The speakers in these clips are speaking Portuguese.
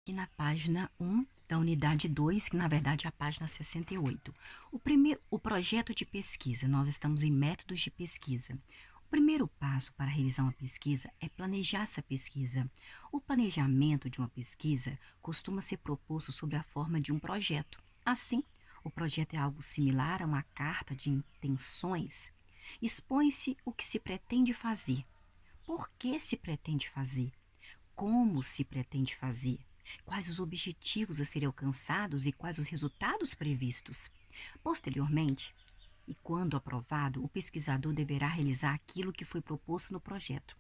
aqui na página 1 da unidade 2, que na verdade é a página 68. O projeto de pesquisa, nós estamos em métodos de pesquisa. O primeiro passo para realizar uma pesquisa é planejar essa pesquisa. O planejamento de uma pesquisa costuma ser proposto sob a forma de um projeto. Assim, o projeto é algo similar a uma carta de intenções. Expõe-se o que se pretende fazer. Por que se pretende fazer? Como se pretende fazer? Quais os objetivos a serem alcançados e quais os resultados previstos? Posteriormente, e quando aprovado, o pesquisador deverá realizar aquilo que foi proposto no projeto.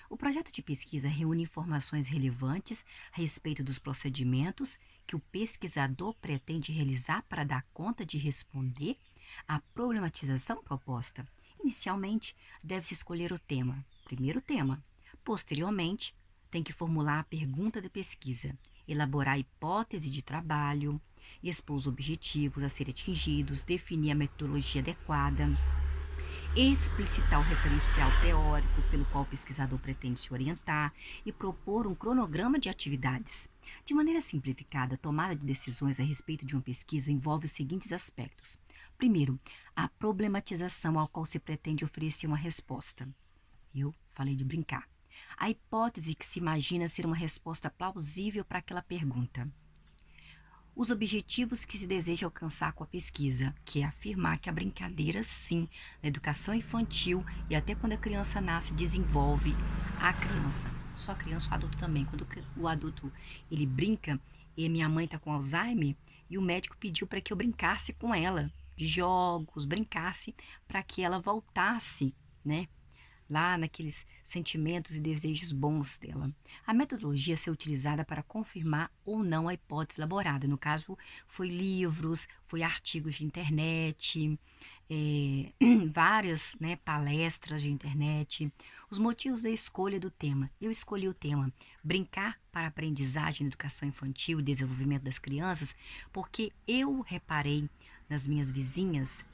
O projeto de pesquisa reúne informações relevantes a respeito dos procedimentos que o pesquisador pretende realizar para dar conta de responder à problematização proposta. Inicialmente, deve-se escolher o tema, primeiro tema. Posteriormente, tem que formular a pergunta da pesquisa, elaborar a hipótese de trabalho, expor os objetivos a serem atingidos, definir a metodologia adequada, explicitar o referencial teórico pelo qual o pesquisador pretende se orientar e propor um cronograma de atividades. De maneira simplificada, a tomada de decisões a respeito de uma pesquisa envolve os seguintes aspectos. Primeiro, a problematização ao qual se pretende oferecer uma resposta. Eu falei de brincar. A hipótese que se imagina ser uma resposta plausível para aquela pergunta. Os objetivos que se deseja alcançar com a pesquisa, que é afirmar que a brincadeira, sim, na educação infantil e até quando a criança nasce, desenvolve a criança. Só a criança, o adulto também. Quando o adulto ele brinca, e minha mãe está com Alzheimer, e o médico pediu para que eu brincasse com ela, de jogos, brincasse, para que ela voltasse, né? Lá naqueles sentimentos e desejos bons dela. A metodologia a ser utilizada para confirmar ou não a hipótese elaborada. No caso, foi livros, foi artigos de internet, várias, né, palestras de internet. Os motivos da escolha do tema. Eu escolhi o tema Brincar para aprendizagem na educação infantil e desenvolvimento das crianças, porque eu reparei nas minhas vizinhas,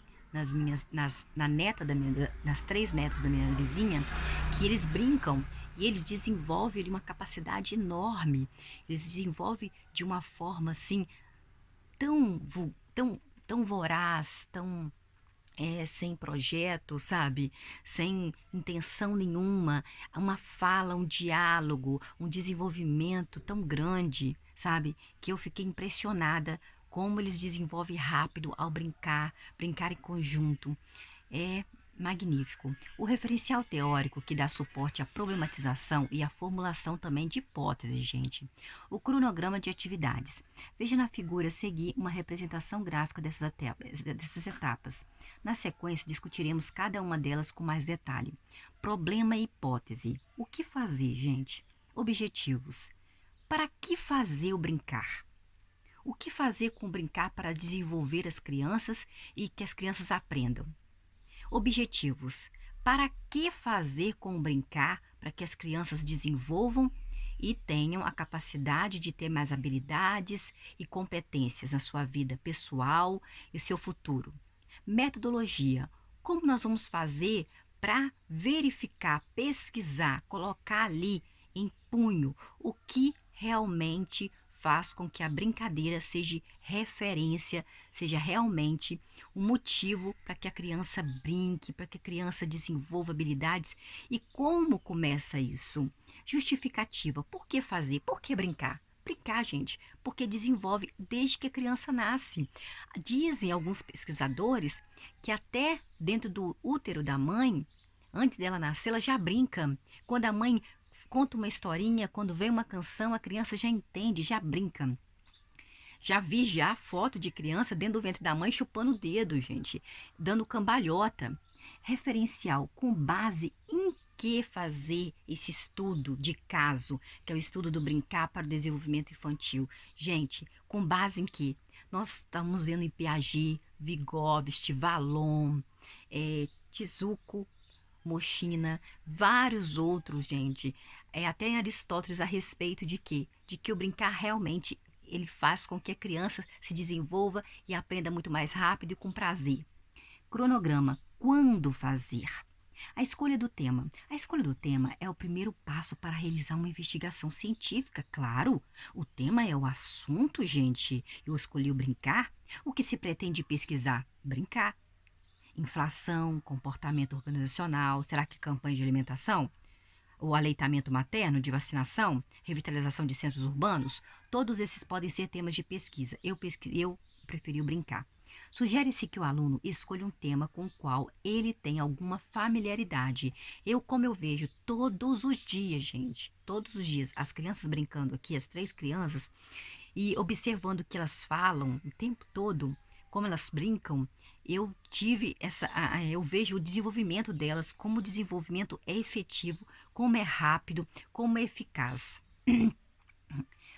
na neta nas três netos da minha vizinha, que eles brincam e eles desenvolvem ali uma capacidade enorme. Eles desenvolvem de uma forma assim tão voraz, tão sem projeto, sabe? Sem intenção nenhuma, uma fala, um diálogo, um desenvolvimento tão grande, sabe? Que eu fiquei impressionada como eles desenvolvem rápido ao brincar em conjunto. É magnífico. O referencial teórico que dá suporte à problematização e à formulação também de hipóteses, gente. O cronograma de atividades. Veja na figura a seguir uma representação gráfica dessas etapas. Na sequência, discutiremos cada uma delas com mais detalhe. Problema e hipótese. O que fazer, gente? Objetivos. Para que fazer o brincar? O que fazer com o brincar para desenvolver as crianças e que as crianças aprendam? Objetivos. Para que fazer com o brincar para que as crianças desenvolvam e tenham a capacidade de ter mais habilidades e competências na sua vida pessoal e seu futuro? Metodologia. Como nós vamos fazer para verificar, pesquisar, colocar ali em punho o que realmente faz com que a brincadeira seja referência, seja realmente um motivo para que a criança brinque, para que a criança desenvolva habilidades. E como começa isso? Justificativa. Por que fazer? Por que brincar? Brincar, gente, porque desenvolve desde que a criança nasce. Dizem alguns pesquisadores que até dentro do útero da mãe, antes dela nascer, ela já brinca. Quando a mãe conta uma historinha, quando vem uma canção, a criança já entende, já brinca. Já vi já foto de criança dentro do ventre da mãe chupando o dedo, gente, dando cambalhota. Referencial com base em que fazer esse estudo de caso, que é o estudo do brincar para o desenvolvimento infantil. Gente, com base em que? Nós estamos vendo em Piaget, Vygotsky, Vallon, Tizuko, Mochina, vários outros, gente. Até em Aristóteles a respeito de quê? De que o brincar realmente ele faz com que a criança se desenvolva e aprenda muito mais rápido e com prazer. Cronograma. Quando fazer? A escolha do tema. A escolha do tema é o primeiro passo para realizar uma investigação científica, claro. O tema é o assunto, gente. Eu escolhi o brincar. O que se pretende pesquisar? Brincar. Inflação, comportamento organizacional, será que campanha de alimentação? O aleitamento materno, de vacinação, revitalização de centros urbanos, todos esses podem ser temas de pesquisa. Eu preferi o brincar. Sugere-se que o aluno escolha um tema com o qual ele tem alguma familiaridade. Como eu vejo todos os dias, gente, todos os dias, as crianças brincando aqui, as 3 crianças, e observando o que elas falam o tempo todo, como elas brincam, eu vejo o desenvolvimento delas, como o desenvolvimento é efetivo, como é rápido, como é eficaz.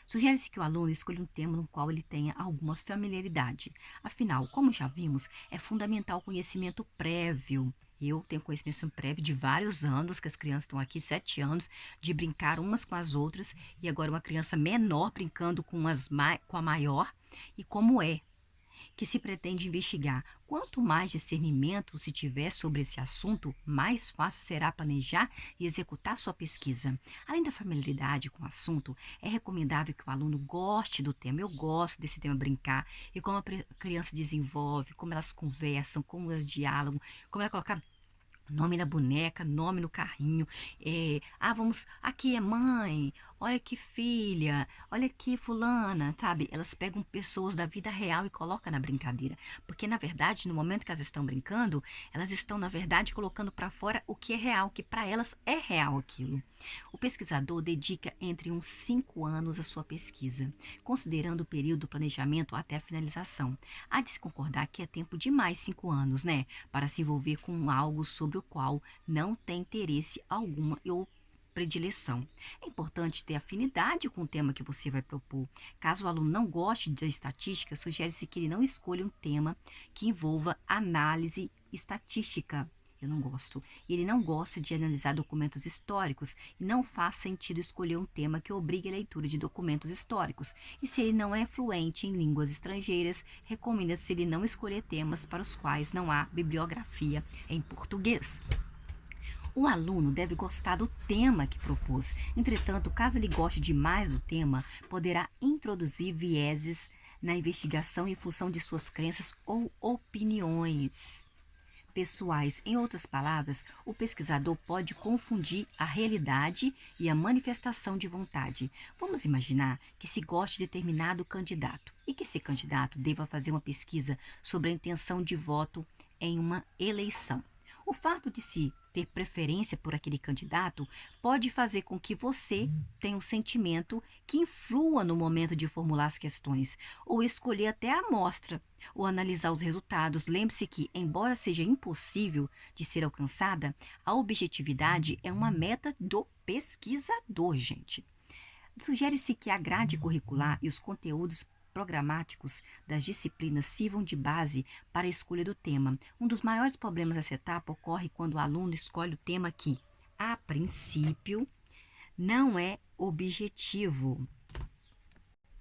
Sugere-se que o aluno escolha um tema no qual ele tenha alguma familiaridade. Afinal, como já vimos, é fundamental o conhecimento prévio. Eu tenho conhecimento prévio de vários anos, que as crianças estão aqui, 7 anos, de brincar umas com as outras, e agora uma criança menor brincando com a maior, e como é que se pretende investigar. Quanto mais discernimento se tiver sobre esse assunto, mais fácil será planejar e executar sua pesquisa. Além da familiaridade com o assunto, é recomendável que o aluno goste do tema. Eu gosto desse tema brincar e como a criança desenvolve, como elas conversam, como elas dialogam, como ela coloca nome na boneca, nome no carrinho. Vamos, aqui é mãe, olha que filha, olha aqui fulana, sabe? Elas pegam pessoas da vida real e colocam na brincadeira. Porque, na verdade, no momento que elas estão brincando, elas estão, na verdade, colocando para fora o que é real, que para elas é real aquilo. O pesquisador dedica entre uns 5 anos à sua pesquisa, considerando o período do planejamento até a finalização. Há de se concordar que é tempo demais 5 anos, né? Para se envolver com algo sobre o qual não tem interesse alguma ou predileção. É importante ter afinidade com o tema que você vai propor. Caso o aluno não goste de estatística, sugere-se que ele não escolha um tema que envolva análise estatística. Eu não gosto. Ele não gosta de analisar documentos históricos e não faz sentido escolher um tema que obrigue a leitura de documentos históricos. E se ele não é fluente em línguas estrangeiras, recomenda-se ele não escolher temas para os quais não há bibliografia em português. O aluno deve gostar do tema que propôs. Entretanto, caso ele goste demais do tema, poderá introduzir vieses na investigação em função de suas crenças ou opiniões pessoais. Em outras palavras, o pesquisador pode confundir a realidade e a manifestação de vontade. Vamos imaginar que se goste de determinado candidato e que esse candidato deva fazer uma pesquisa sobre a intenção de voto em uma eleição. O fato de se ter preferência por aquele candidato pode fazer com que você tenha um sentimento que influa no momento de formular as questões, ou escolher até a amostra, ou analisar os resultados. Lembre-se que, embora seja impossível de ser alcançada, a objetividade é uma meta do pesquisador, gente. Sugere-se que a grade curricular e os conteúdos programáticos das disciplinas sirvam de base para a escolha do tema. Um dos maiores problemas dessa etapa ocorre quando o aluno escolhe o tema que, a princípio, não é objetivo.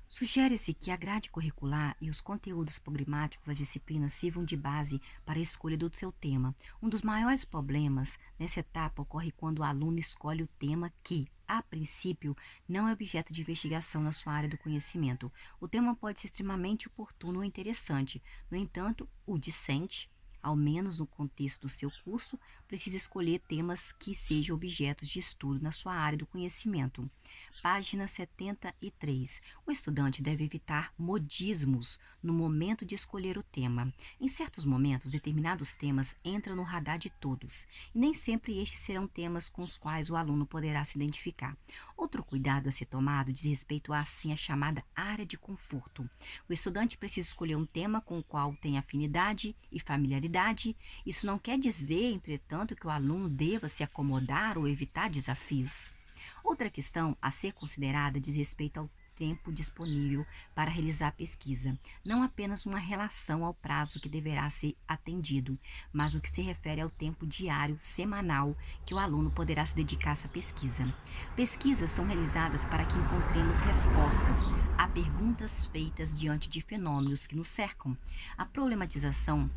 Sugere-se que a grade curricular e os conteúdos programáticos das disciplinas sirvam de base para a escolha do seu tema. Um dos maiores problemas nessa etapa ocorre quando o aluno escolhe o tema que, a princípio, não é objeto de investigação na sua área do conhecimento. O tema pode ser extremamente oportuno ou interessante. No entanto, o discente, ao menos no contexto do seu curso, precisa escolher temas que sejam objetos de estudo na sua área do conhecimento. Página 73. O estudante deve evitar modismos no momento de escolher o tema. Em certos momentos, determinados temas entram no radar de todos, e nem sempre estes serão temas com os quais o aluno poderá se identificar. Outro cuidado a ser tomado diz respeito a, assim, a chamada área de conforto. O estudante precisa escolher um tema com o qual tem afinidade e familiaridade. Isso não quer dizer, entretanto, que o aluno deva se acomodar ou evitar desafios. Outra questão a ser considerada diz respeito ao tempo disponível para realizar a pesquisa, não apenas uma relação ao prazo que deverá ser atendido, mas o que se refere ao tempo diário, semanal, que o aluno poderá se dedicar a essa pesquisa. Pesquisas são realizadas para que encontremos respostas a perguntas feitas diante de fenômenos que nos cercam. A problematização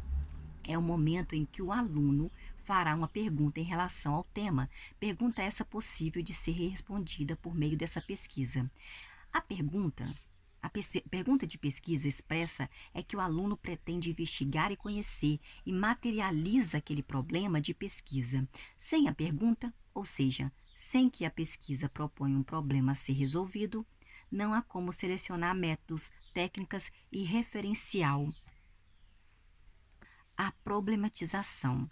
é o momento em que o aluno fará uma pergunta em relação ao tema. Pergunta essa possível de ser respondida por meio dessa pesquisa. A pergunta pergunta de pesquisa expressa é que o aluno pretende investigar e conhecer e materializa aquele problema de pesquisa. Sem a pergunta, ou seja, sem que a pesquisa proponha um problema a ser resolvido, não há como selecionar métodos, técnicas e referencial. A problematização.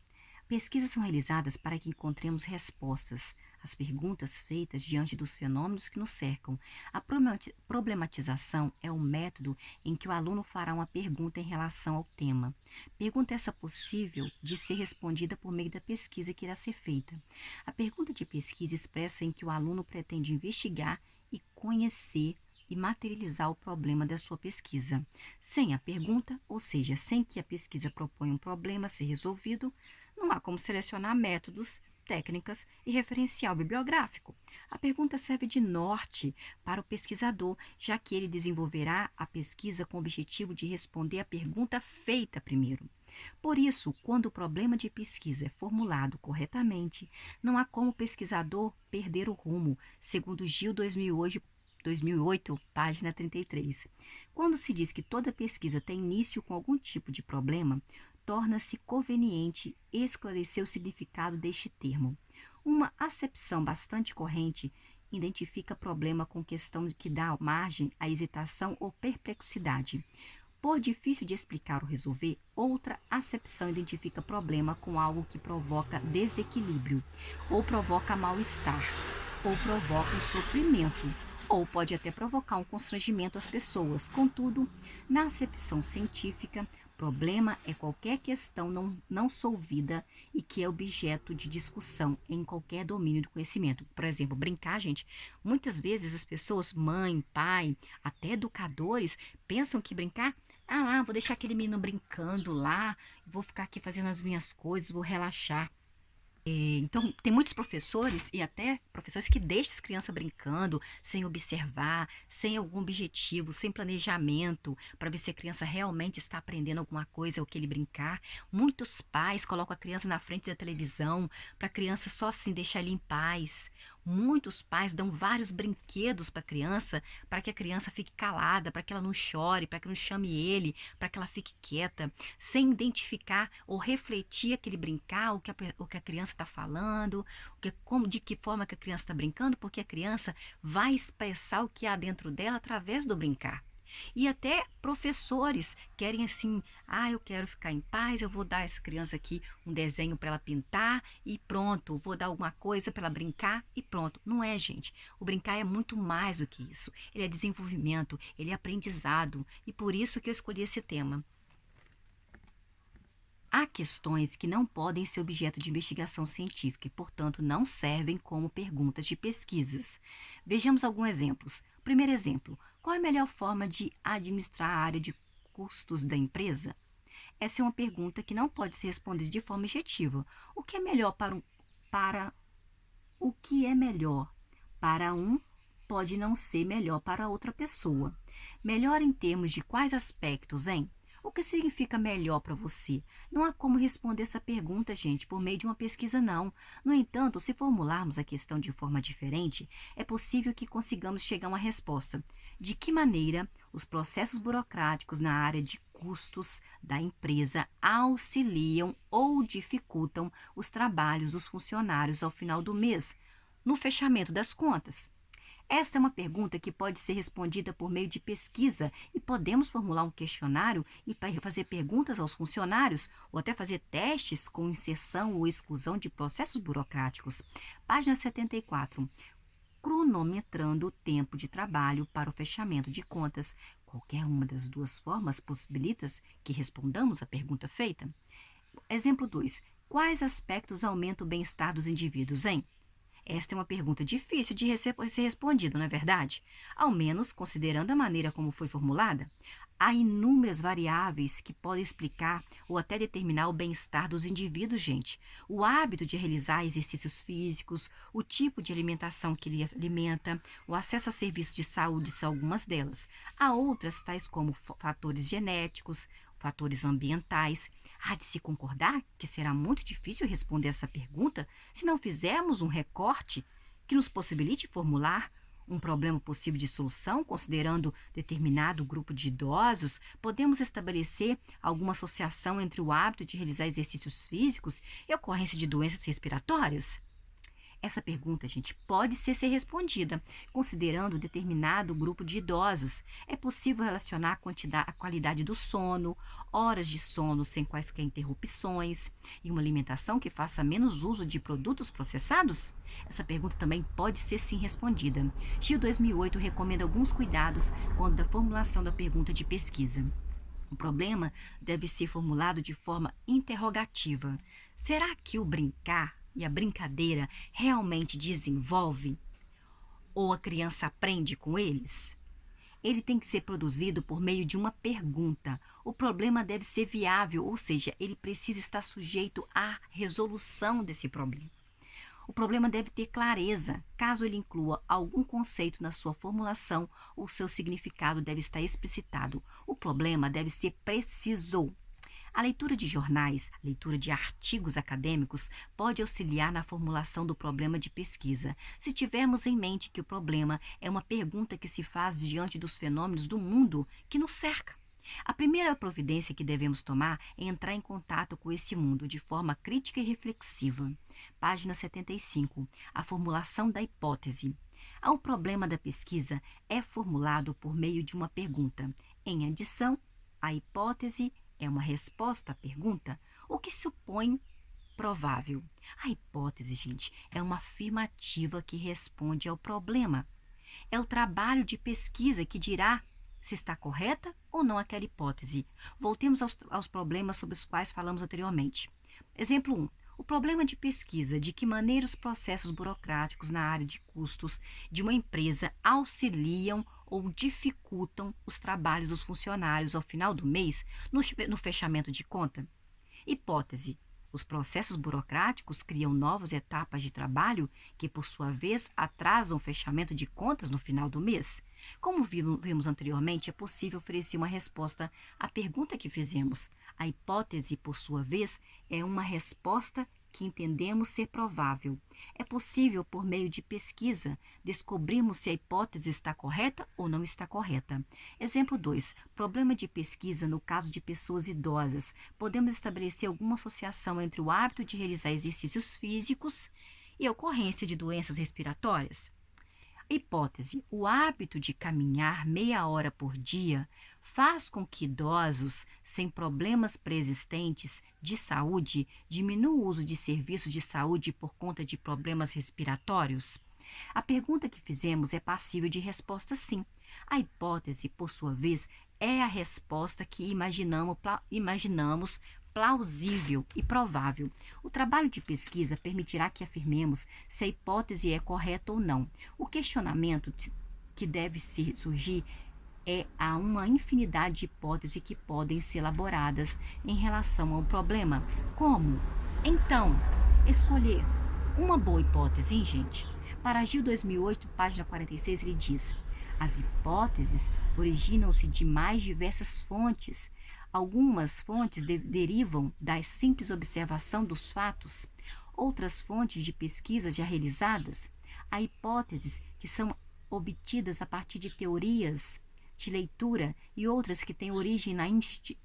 Pesquisas são realizadas para que encontremos respostas às perguntas feitas diante dos fenômenos que nos cercam. A problematização é o método em que o aluno fará uma pergunta em relação ao tema. Pergunta essa possível de ser respondida por meio da pesquisa que irá ser feita. A pergunta de pesquisa expressa em que o aluno pretende investigar e conhecer e materializar o problema da sua pesquisa. Sem a pergunta, ou seja, sem que a pesquisa proponha um problema a ser resolvido, não há como selecionar métodos, técnicas e referencial bibliográfico. A pergunta serve de norte para o pesquisador, já que ele desenvolverá a pesquisa com o objetivo de responder à pergunta feita primeiro. Por isso, quando o problema de pesquisa é formulado corretamente, não há como o pesquisador perder o rumo, segundo Gil 2008, página 33. Quando se diz que toda pesquisa tem início com algum tipo de problema, torna-se conveniente esclarecer o significado deste termo. Uma acepção bastante corrente identifica problema com questão que dá margem à hesitação ou perplexidade. Por difícil de explicar ou resolver, outra acepção identifica problema com algo que provoca desequilíbrio, ou provoca mal-estar, ou provoca um sofrimento, ou pode até provocar um constrangimento às pessoas. Contudo, na acepção científica, problema é qualquer questão não solvida e que é objeto de discussão em qualquer domínio do conhecimento. Por exemplo, brincar, gente. Muitas vezes as pessoas, mãe, pai, até educadores, pensam que brincar, vou deixar aquele menino brincando lá, vou ficar aqui fazendo as minhas coisas, vou relaxar. Então, tem muitos professores e até professores que deixam as crianças brincando, sem observar, sem algum objetivo, sem planejamento, para ver se a criança realmente está aprendendo alguma coisa ao que ele brincar. Muitos pais colocam a criança na frente da televisão, para a criança só assim deixar ele em paz. Muitos pais dão vários brinquedos para que a criança fique calada, para que ela não chore, para que não chame ele, para que ela fique quieta, sem identificar ou refletir aquele brincar, o que a criança está falando, de que forma que a criança está brincando, porque a criança vai expressar o que há dentro dela através do brincar. E até professores querem assim, eu quero ficar em paz, eu vou dar a essa criança aqui um desenho para ela pintar e pronto, vou dar alguma coisa para ela brincar e pronto. Não é, gente. O brincar é muito mais do que isso. Ele é desenvolvimento, ele é aprendizado e por isso que eu escolhi esse tema. Há questões que não podem ser objeto de investigação científica e, portanto, não servem como perguntas de pesquisas. Vejamos alguns exemplos. Primeiro exemplo, qual é a melhor forma de administrar a área de custos da empresa? Essa é uma pergunta que não pode ser respondida de forma objetiva. O que é melhor o que é melhor para um pode não ser melhor para outra pessoa. Melhor em termos de quais aspectos, hein? O que significa melhor para você? Não há como responder essa pergunta, gente, por meio de uma pesquisa, não. No entanto, se formularmos a questão de forma diferente, é possível que consigamos chegar a uma resposta. De que maneira os processos burocráticos na área de custos da empresa auxiliam ou dificultam os trabalhos dos funcionários ao final do mês, no fechamento das contas? Esta é uma pergunta que pode ser respondida por meio de pesquisa e podemos formular um questionário e fazer perguntas aos funcionários ou até fazer testes com inserção ou exclusão de processos burocráticos. Página 74. Cronometrando o tempo de trabalho para o fechamento de contas. Qualquer uma das duas formas possibilita que respondamos à pergunta feita. Exemplo 2. Quais aspectos aumentam o bem-estar dos indivíduos, hein? Esta é uma pergunta difícil de ser respondida, não é verdade? Ao menos considerando a maneira como foi formulada. Há inúmeras variáveis que podem explicar ou até determinar o bem-estar dos indivíduos, gente. O hábito de realizar exercícios físicos, o tipo de alimentação que ele alimenta, o acesso a serviços de saúde são algumas delas. Há outras, tais como fatores genéticos, fatores ambientais. Há de se concordar que será muito difícil responder essa pergunta se não fizermos um recorte que nos possibilite formular um problema possível de solução, considerando determinado grupo de idosos. Podemos estabelecer alguma associação entre o hábito de realizar exercícios físicos e a ocorrência de doenças respiratórias? Essa pergunta, gente, pode ser respondida considerando determinado grupo de idosos. É possível relacionar a qualidade do sono, horas de sono sem quaisquer interrupções e uma alimentação que faça menos uso de produtos processados? Essa pergunta também pode ser sim respondida. GIO 2008 recomenda alguns cuidados quando da formulação da pergunta de pesquisa. O problema deve ser formulado de forma interrogativa. Será que o brincar e a brincadeira realmente desenvolve? Ou a criança aprende com eles? Ele tem que ser produzido por meio de uma pergunta. O problema deve ser viável, ou seja, ele precisa estar sujeito à resolução desse problema. O problema deve ter clareza. Caso ele inclua algum conceito na sua formulação, o seu significado deve estar explicitado. O problema deve ser preciso. A leitura de jornais, a leitura de artigos acadêmicos pode auxiliar na formulação do problema de pesquisa, se tivermos em mente que o problema é uma pergunta que se faz diante dos fenômenos do mundo que nos cerca. A primeira providência que devemos tomar é entrar em contato com esse mundo de forma crítica e reflexiva. Página 75. A formulação da hipótese. O problema da pesquisa é formulado por meio de uma pergunta. Em adição, a hipótese é uma resposta à pergunta, o que supõe provável. A hipótese, gente, é uma afirmativa que responde ao problema. É o trabalho de pesquisa que dirá se está correta ou não aquela hipótese. Voltemos aos problemas sobre os quais falamos anteriormente. Exemplo 1. O problema de pesquisa: de que maneira os processos burocráticos na área de custos de uma empresa auxiliam ou dificultam os trabalhos dos funcionários ao final do mês no fechamento de conta? Hipótese: os processos burocráticos criam novas etapas de trabalho que, por sua vez, atrasam o fechamento de contas no final do mês. Como vimos anteriormente, é possível oferecer uma resposta à pergunta que fizemos. A hipótese, por sua vez, é uma resposta que entendemos ser provável. É possível, por meio de pesquisa, descobrirmos se a hipótese está correta ou não está correta. Exemplo 2. Problema de pesquisa no caso de pessoas idosas. Podemos estabelecer alguma associação entre o hábito de realizar exercícios físicos e a ocorrência de doenças respiratórias? Hipótese: o hábito de caminhar meia hora por dia faz com que idosos sem problemas preexistentes de saúde diminuam o uso de serviços de saúde por conta de problemas respiratórios? A pergunta que fizemos é passível de resposta sim. A hipótese, por sua vez, é a resposta que imaginamos plausível e provável. O trabalho de pesquisa permitirá que afirmemos se a hipótese é correta ou não. O questionamento que deve surgir é há uma infinidade de hipóteses que podem ser elaboradas em relação ao problema. Como? Então, escolher uma boa hipótese, hein, gente? Para GIO 2008, página 46, ele diz: as hipóteses originam-se de mais diversas fontes. Algumas fontes derivam da simples observação dos fatos, outras fontes de pesquisa já realizadas. Há hipóteses que são obtidas a partir de teorias de leitura e outras que têm origem na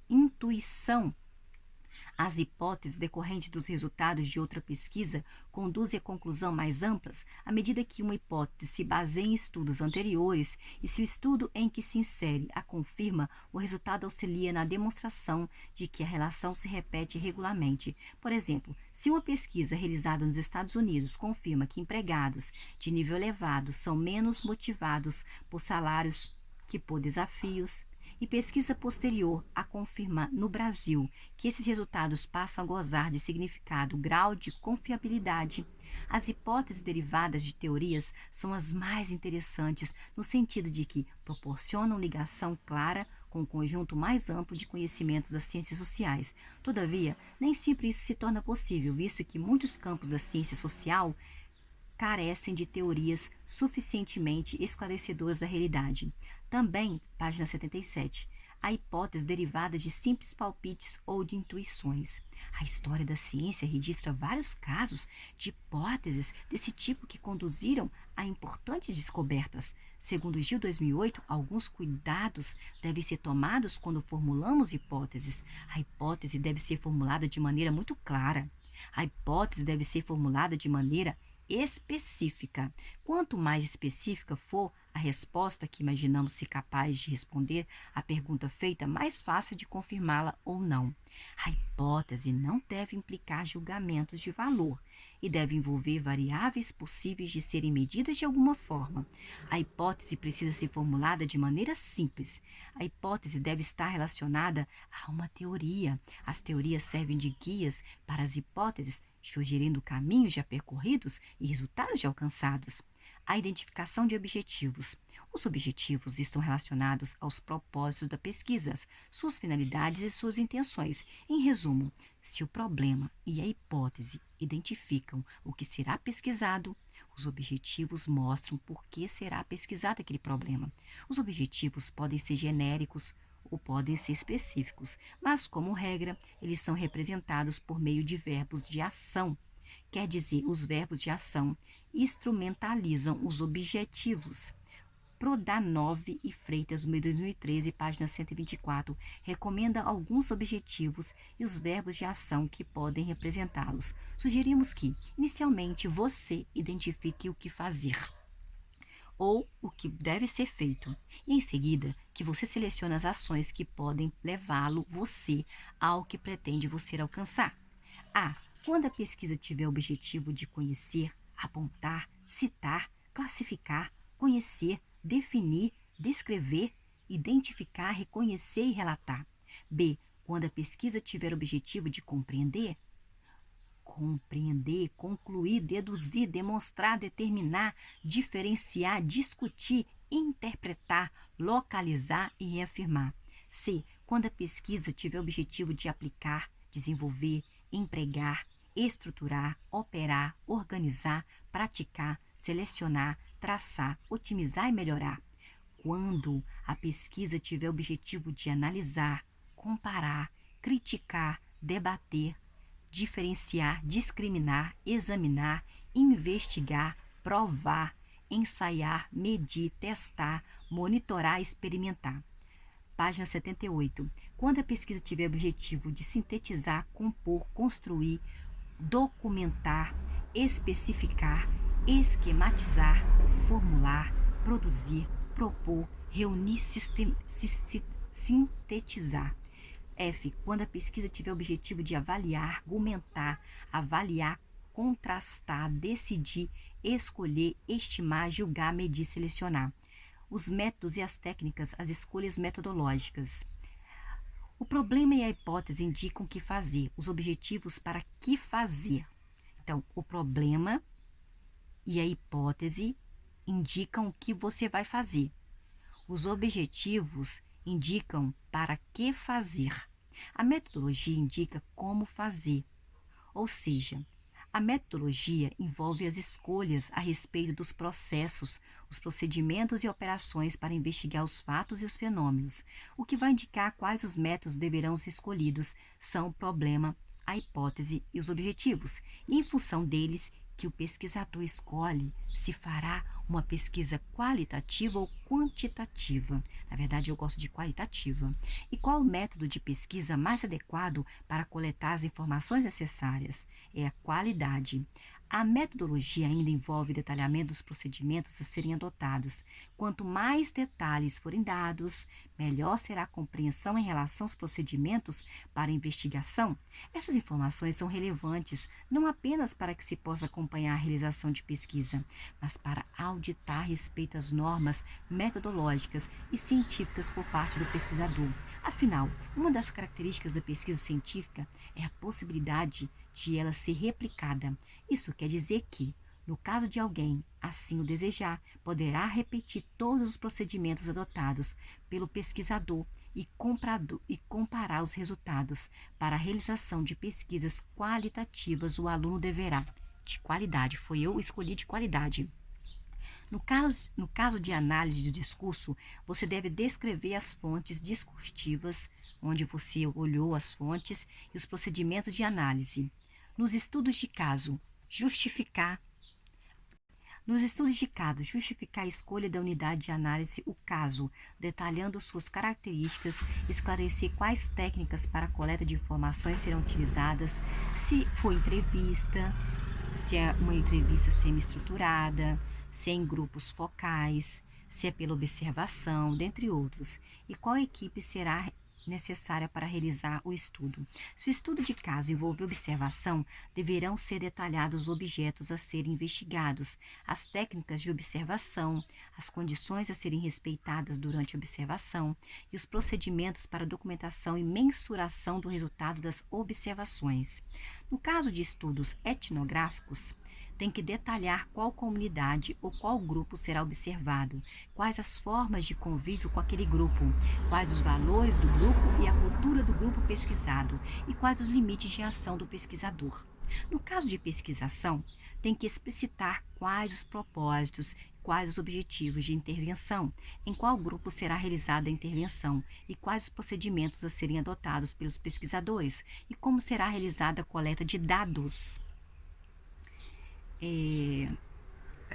intuição. As hipóteses decorrentes dos resultados de outra pesquisa conduzem a conclusões mais amplas à medida que uma hipótese se baseia em estudos anteriores e se o estudo em que se insere a confirma, o resultado auxilia na demonstração de que a relação se repete regularmente. Por exemplo, se uma pesquisa realizada nos Estados Unidos confirma que empregados de nível elevado são menos motivados por salários que por desafios, e pesquisa posterior a confirmar no Brasil que esses resultados passam a gozar de significado, grau de confiabilidade, as hipóteses derivadas de teorias são as mais interessantes no sentido de que proporcionam ligação clara com o conjunto mais amplo de conhecimentos das ciências sociais. Todavia, nem sempre isso se torna possível, visto que muitos campos da ciência social carecem de teorias suficientemente esclarecedoras da realidade. Também, página 77, Há hipóteses derivadas de simples palpites ou de intuições. A história da ciência registra vários casos de hipóteses desse tipo que conduziram a importantes descobertas. Segundo Gil 2008, alguns cuidados devem ser tomados quando formulamos hipóteses. A hipótese deve ser formulada de maneira muito clara. A hipótese deve ser formulada de maneira específica. Quanto mais específica for a resposta que imaginamos ser capaz de responder à pergunta feita, mais fácil de confirmá-la ou não. A hipótese não deve implicar julgamentos de valor e deve envolver variáveis possíveis de serem medidas de alguma forma. A hipótese precisa ser formulada de maneira simples. A hipótese deve estar relacionada a uma teoria. As teorias servem de guias para as hipóteses, sugerindo caminhos já percorridos e resultados já alcançados. A identificação de objetivos. Os objetivos estão relacionados aos propósitos da pesquisa, suas finalidades e suas intenções. Em resumo, se o problema e a hipótese identificam o que será pesquisado, os objetivos mostram por que será pesquisado aquele problema. Os objetivos podem ser genéricos ou podem ser específicos, mas, como regra, eles são representados por meio de verbos de ação. Quer dizer, os verbos de ação instrumentalizam os objetivos. Prodanov e Freitas, 2013, página 124, recomenda alguns objetivos e os verbos de ação que podem representá-los. Sugerimos que, inicialmente, você identifique o que fazer ou o que deve ser feito, e em seguida que você selecione as ações que podem levá-lo você ao que pretende você alcançar. Quando a pesquisa tiver o objetivo de conhecer, apontar, citar, classificar, conhecer, definir, descrever, identificar, reconhecer e relatar. B. Quando a pesquisa tiver o objetivo de compreender, concluir, deduzir, demonstrar, determinar, diferenciar, discutir, interpretar, localizar e reafirmar. C. Quando a pesquisa tiver o objetivo de aplicar, desenvolver, empregar, estruturar, operar, organizar, praticar, selecionar, traçar, otimizar e melhorar. Quando a pesquisa tiver o objetivo de analisar, comparar, criticar, debater, diferenciar, discriminar, examinar, investigar, provar, ensaiar, medir, testar, monitorar, experimentar. Página 78. Quando a pesquisa tiver o objetivo de sintetizar, compor, construir, documentar, especificar, esquematizar, formular, produzir, propor, reunir, sintetizar. F. Quando a pesquisa tiver o objetivo de avaliar, argumentar, avaliar, contrastar, decidir, escolher, estimar, julgar, medir, selecionar. Os métodos e as técnicas, as escolhas metodológicas. O problema e a hipótese indicam o que fazer, os objetivos para que fazer. Então, o problema e a hipótese indicam o que você vai fazer. Os objetivos indicam para que fazer. A metodologia indica como fazer, ou seja, a metodologia envolve as escolhas a respeito dos processos, os procedimentos e operações para investigar os fatos e os fenômenos. O que vai indicar quais os métodos deverão ser escolhidos são o problema, a hipótese e os objetivos, e em função deles que o pesquisador escolhe se fará uma pesquisa qualitativa ou quantitativa. Na verdade, eu gosto de qualitativa. E qual o método de pesquisa mais adequado para coletar as informações necessárias? É a qualidade. A metodologia ainda envolve detalhamento dos procedimentos a serem adotados. Quanto mais detalhes forem dados, melhor será a compreensão em relação aos procedimentos para a investigação. Essas informações são relevantes não apenas para que se possa acompanhar a realização de pesquisa, mas para auditar a respeito às normas metodológicas e científicas por parte do pesquisador. Afinal, uma das características da pesquisa científica é a possibilidade de ela ser replicada. Isso quer dizer que, no caso de alguém assim o desejar, poderá repetir todos os procedimentos adotados pelo pesquisador e comparar os resultados. Para a realização de pesquisas qualitativas, o aluno deverá, de qualidade, eu escolhi de qualidade, No caso de análise do discurso, você deve descrever as fontes discursivas, onde você olhou as fontes e os procedimentos de análise. Nos estudos de caso, justificar. Nos estudos de caso, justificar a escolha da unidade de análise, o caso, detalhando suas características, esclarecer quais técnicas para a coleta de informações serão utilizadas, se for entrevista, se é uma entrevista semi-estruturada, se é em grupos focais, se é pela observação, dentre outros, e qual equipe será necessária para realizar o estudo. Se o estudo de caso envolver observação, deverão ser detalhados os objetos a serem investigados, as técnicas de observação, as condições a serem respeitadas durante a observação e os procedimentos para documentação e mensuração do resultado das observações. No caso de estudos etnográficos, tem que detalhar qual comunidade ou qual grupo será observado, quais as formas de convívio com aquele grupo, quais os valores do grupo e a cultura do grupo pesquisado e quais os limites de ação do pesquisador. No caso de pesquisação, tem que explicitar quais os propósitos, quais os objetivos de intervenção, em qual grupo será realizada a intervenção e quais os procedimentos a serem adotados pelos pesquisadores e como será realizada a coleta de dados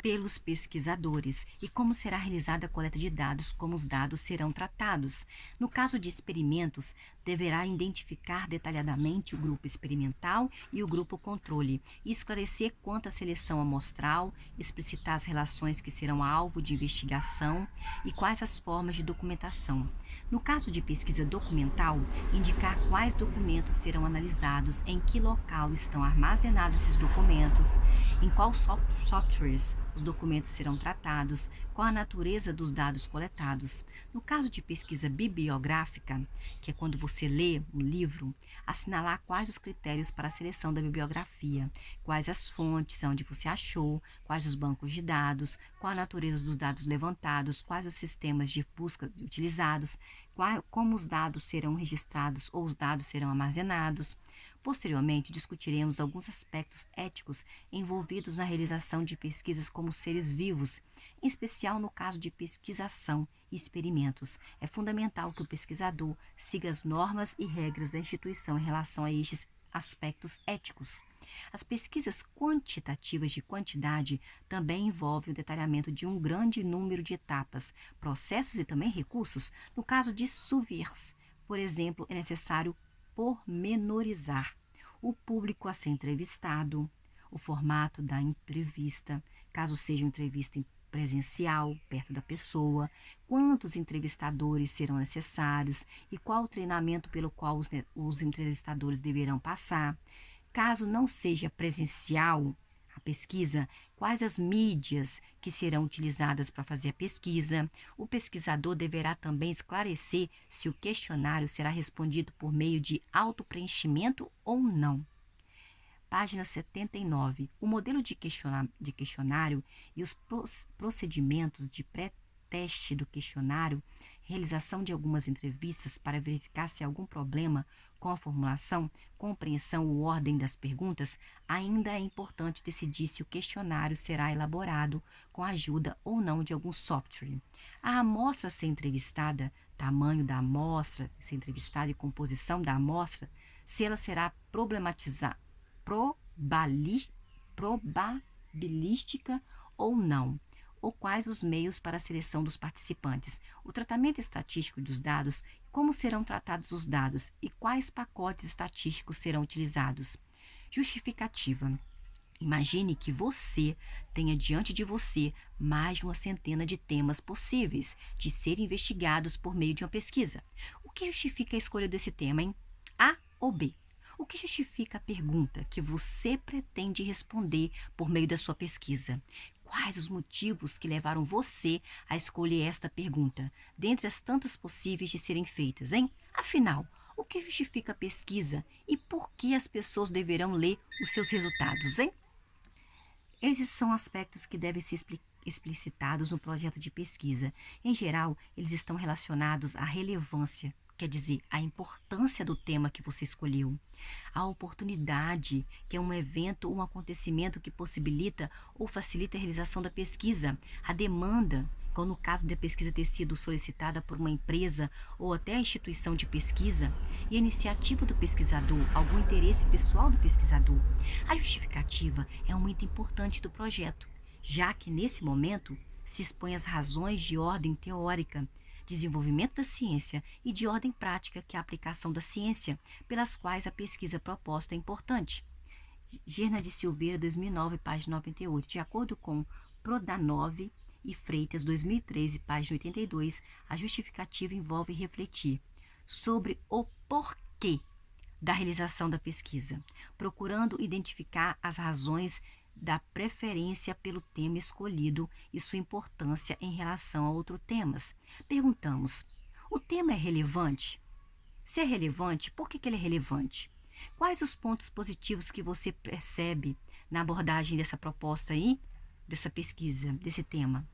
pelos pesquisadores e como será realizada a coleta de dados, como os dados serão tratados. No caso de experimentos, deverá identificar detalhadamente o grupo experimental e o grupo controle, e esclarecer quanto à seleção amostral, explicitar as relações que serão alvo de investigação e quais as formas de documentação. No caso de pesquisa documental, indicar quais documentos serão analisados, em que local estão armazenados esses documentos, em qual softwares os documentos serão tratados, qual a natureza dos dados coletados. No caso de pesquisa bibliográfica, que é quando você lê um livro, assinalar quais os critérios para a seleção da bibliografia, quais as fontes onde você achou, quais os bancos de dados, qual a natureza dos dados levantados, quais os sistemas de busca utilizados, como os dados serão registrados ou os dados serão armazenados. Posteriormente, discutiremos alguns aspectos éticos envolvidos na realização de pesquisas como seres vivos, em especial no caso de pesquisação e experimentos. É fundamental que o pesquisador siga as normas e regras da instituição em relação a estes aspectos éticos. As pesquisas quantitativas de quantidade também envolvem o detalhamento de um grande número de etapas, processos e também recursos. No caso de surveys, por exemplo, é necessário pormenorizar o público a ser entrevistado, o formato da entrevista, caso seja uma entrevista presencial, perto da pessoa, quantos entrevistadores serão necessários e qual o treinamento pelo qual os entrevistadores deverão passar. Caso não seja presencial a pesquisa, quais as mídias que serão utilizadas para fazer a pesquisa. O pesquisador deverá também esclarecer se o questionário será respondido por meio de autopreenchimento ou não. Página 79. O modelo de questionário e os procedimentos de pré-teste do questionário, realização de algumas entrevistas para verificar se há algum problema com a formulação, compreensão ou ordem das perguntas, ainda é importante decidir se o questionário será elaborado com a ajuda ou não de algum software. A amostra a ser entrevistada, tamanho da amostra a ser entrevistada e composição da amostra, se ela será probabilística ou não, ou quais os meios para a seleção dos participantes, o tratamento estatístico dos dados, como serão tratados os dados e quais pacotes estatísticos serão utilizados. Justificativa. Imagine que você tenha diante de você mais de uma centena de temas possíveis de serem investigados por meio de uma pesquisa. O que justifica a escolha desse tema, hein? A ou B? O que justifica a pergunta que você pretende responder por meio da sua pesquisa? Quais os motivos que levaram você a escolher esta pergunta, dentre as tantas possíveis de serem feitas, hein? Afinal, o que justifica a pesquisa e por que as pessoas deverão ler os seus resultados, hein? Esses são aspectos que devem ser explicitados no projeto de pesquisa. Em geral, eles estão relacionados à relevância, quer dizer, a importância do tema que você escolheu. A oportunidade, que é um evento ou um acontecimento que possibilita ou facilita a realização da pesquisa. A demanda, como no caso da pesquisa ter sido solicitada por uma empresa ou até a instituição de pesquisa, e a iniciativa do pesquisador, algum interesse pessoal do pesquisador. A justificativa é um item importante do projeto, já que nesse momento se expõe as razões de ordem teórica, desenvolvimento da ciência e de ordem prática, que é a aplicação da ciência, pelas quais a pesquisa proposta é importante. Gerna de Silveira, 2009, página 98. De acordo com Prodanov e Freitas, 2013, página 82, a justificativa envolve refletir sobre o porquê da realização da pesquisa, procurando identificar as razões da preferência pelo tema escolhido e sua importância em relação a outros temas. Perguntamos: o tema é relevante? Se é relevante, por que ele é relevante? Quais os pontos positivos que você percebe na abordagem dessa proposta aí, dessa pesquisa, desse tema?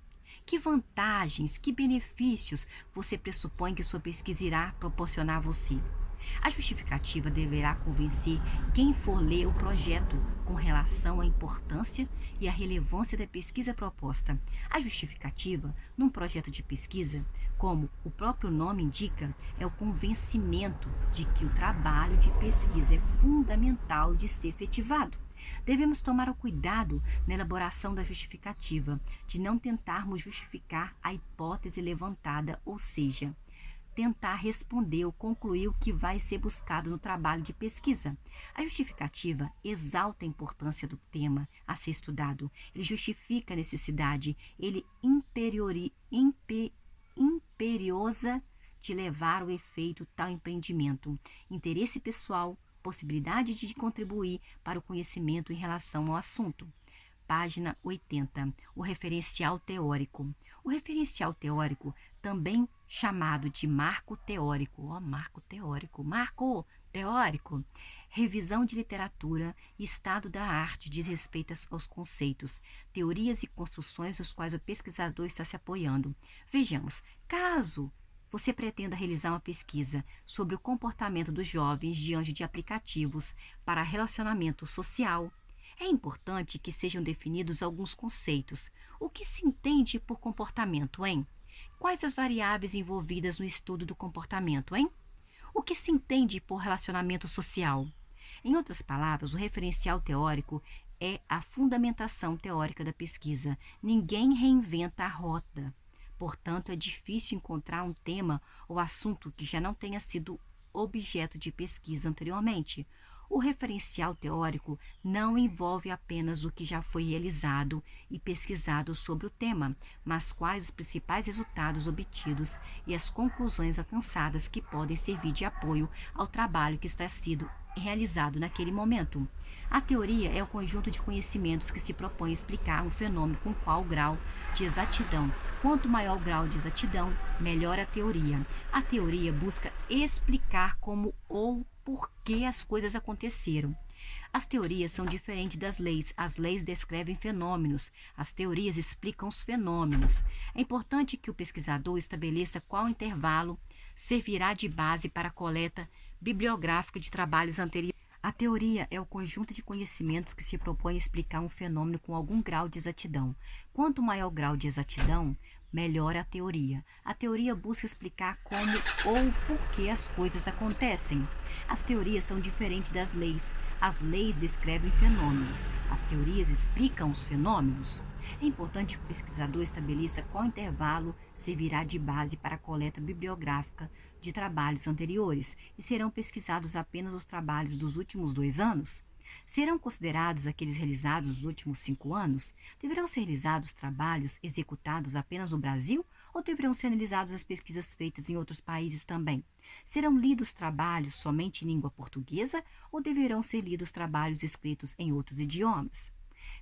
Que vantagens, que benefícios você pressupõe que sua pesquisa irá proporcionar a você? A justificativa deverá convencer quem for ler o projeto com relação à importância e à relevância da pesquisa proposta. A justificativa, num projeto de pesquisa, como o próprio nome indica, é o convencimento de que o trabalho de pesquisa é fundamental de ser efetivado. Devemos tomar o cuidado na elaboração da justificativa, de não tentarmos justificar a hipótese levantada, ou seja, tentar responder ou concluir o que vai ser buscado no trabalho de pesquisa. A justificativa exalta a importância do tema a ser estudado, ele justifica a necessidade, ele imperiosa de levar o efeito tal empreendimento, interesse pessoal, possibilidade de contribuir para o conhecimento em relação ao assunto. Página 80. O referencial teórico. O referencial teórico, também chamado de marco teórico, marco teórico, revisão de literatura e estado da arte diz respeito aos conceitos, teorias e construções nos quais o pesquisador está se apoiando. Vejamos, caso você pretenda realizar uma pesquisa sobre o comportamento dos jovens diante de aplicativos para relacionamento social, é importante que sejam definidos alguns conceitos. O que se entende por comportamento, hein? Quais as variáveis envolvidas no estudo do comportamento, hein? O que se entende por relacionamento social? Em outras palavras, o referencial teórico é a fundamentação teórica da pesquisa. Ninguém reinventa a roda. Portanto, é difícil encontrar um tema ou assunto que já não tenha sido objeto de pesquisa anteriormente. O referencial teórico não envolve apenas o que já foi realizado e pesquisado sobre o tema, mas quais os principais resultados obtidos e as conclusões alcançadas que podem servir de apoio ao trabalho que está sendo realizado naquele momento. A teoria é o conjunto de conhecimentos que se propõe a explicar um fenômeno com qual grau de exatidão. Quanto maior o grau de exatidão, melhor a teoria. A teoria busca explicar como ou por que as coisas aconteceram. As teorias são diferentes das leis. As leis descrevem fenômenos, as teorias explicam os fenômenos. É importante que o pesquisador estabeleça qual intervalo servirá de base para a coleta bibliográfica de trabalhos anteriores. A teoria é o conjunto de conhecimentos que se propõe a explicar um fenômeno com algum grau de exatidão. Quanto maior o grau de exatidão, melhor a teoria. A teoria busca explicar como ou por que as coisas acontecem. As teorias são diferentes das leis. As leis descrevem fenômenos. As teorias explicam os fenômenos. É importante que o pesquisador estabeleça qual intervalo servirá de base para a coleta bibliográfica de trabalhos anteriores e serão pesquisados apenas os trabalhos dos últimos 2 anos? Serão considerados aqueles realizados nos últimos 5 anos? Deverão ser realizados trabalhos executados apenas no Brasil ou deverão ser analisadas as pesquisas feitas em outros países também? Serão lidos trabalhos somente em língua portuguesa ou deverão ser lidos trabalhos escritos em outros idiomas?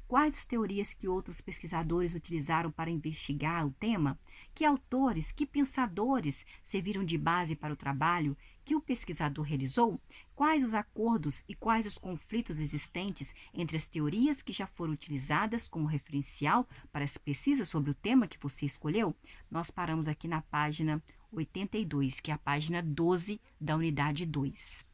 Quais as teorias que outros pesquisadores utilizaram para investigar o tema? Que autores, que pensadores serviram de base para o trabalho que o pesquisador realizou? Quais os acordos e quais os conflitos existentes entre as teorias que já foram utilizadas como referencial para as pesquisas sobre o tema que você escolheu? Nós paramos aqui na página 82, que é a página 12 da unidade 2.